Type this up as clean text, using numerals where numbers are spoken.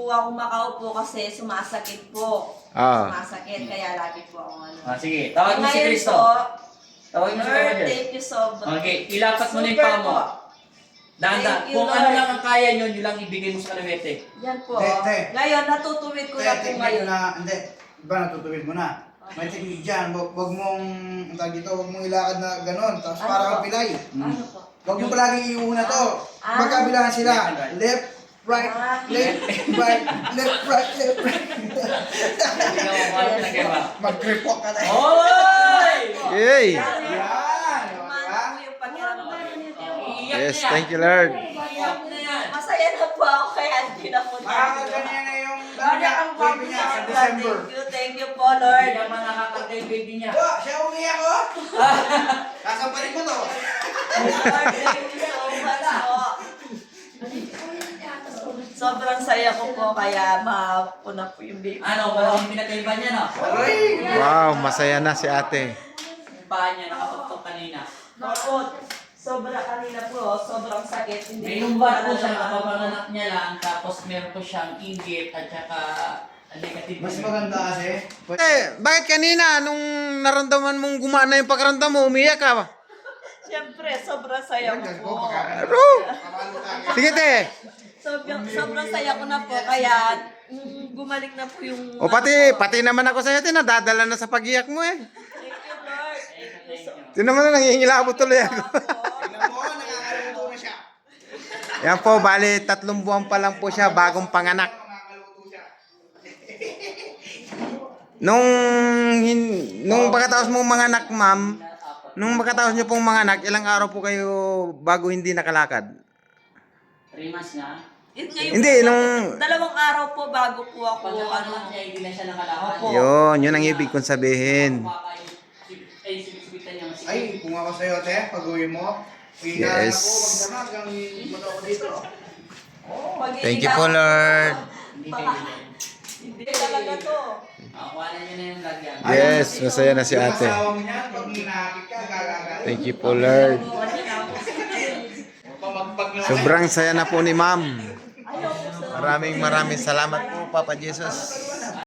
po ako makaupo kasi sumasakit po. Ah. Sumasakit, kaya lagi po ako ano. Sige, tawag mo si Ngayon Cristo. po, Tawag mo si Lord, Roger. thank you so much. Okay, ilapat mo na yung Super paa mo. po. Dahan-dahan. Thank you, Kung ano Lord. lang ang kaya nyo, yun lang ibigay mo sa kalawete. Yan po. Te. Ngayon, natutuwid ko na po ngayon. Hindi, iba natutuwid mo na. May technique dyan, wag mong, ang tawag dito, wag mong ilakad na gano'n, tapos Ano parang po? kang pilay. Ano po? Wag mo palaging iuna to. Ah. Magkabilangan sila. Left, right, Ah. left, right, left, right, left, right. Hindi ka makakalap na gawa. Mag-report ka na. Hoy! Yay! Yan! Kumano po yung pakiramdam. Iyak Yes, na yan. thank you, Lord. Iyak na yan. Masaya na po ako kaya hindi na po Makakaganyan na yung baby niya sa December. Thank you po, Hindi Lord. naman nakakatay yung baby niya. Oh, siya umiyak oh! Kasamparin mo to. Lord, thank you so much po. Sobrang saya ko po kaya mapuna po yung baby. Ano, malaking pinagkaiba niya, no? Aray! Wow, masaya na si ate. Yung paa niya, nakatutok kanina. Naku, sobra kanina po, sobrang sakit. May Hindi lumbar po ko siya, alam. kapapanganak niya lang, tapos meron po siyang inggit at saka negative. Mas maganda kasi. Bakit kanina, nung naramdaman mong gumana yung pagkaramdam mo, umiyak ka ba? Siyempre, sobrang saya ko po. Bro! Sige, te. Sobrang saya ko na po, kaya bumalik na po yung... O pati naman ako sa'yo, te, nadadala na sa pag-iyak mo eh. Thank you, Lord. Tinan mo na, nangihingilabot tuloy ako. Tingnan mo, nakakaluto na siya. Yan po, bali 3 buwan pa lang po siya, bagong panganak. Nakakaluto siya. Nung pagkatapos mong manganak, ma'am, nung pagkatapos nyo pong manganak, ilang araw po kayo bago hindi nakalakad? 3 months na. Yun nga yung- Hindi, 2 araw po bago po ako, Pag nakalaman niya, hindi na siya nakalakad. Opo. Yun ang ibig kong sabihin. Ay, sibitan niya. Ay, kung ako sa'yo, te, pag-uwi mo, Yes. ako, wag mo na, hanggang mata ako dito. Mag-iingat Thank you po, Lord. Hindi kayo. Hindi talaga to. Kuhanan niya na yung lagyan. Yes, masaya na si Yung ate. asawa mo niya, pag hinahakit ka, gagagal. Thank you po, Lord. Pamagpag na. Sobrang saya na po ni ma'am. Maraming salamat po, Papa Jesus.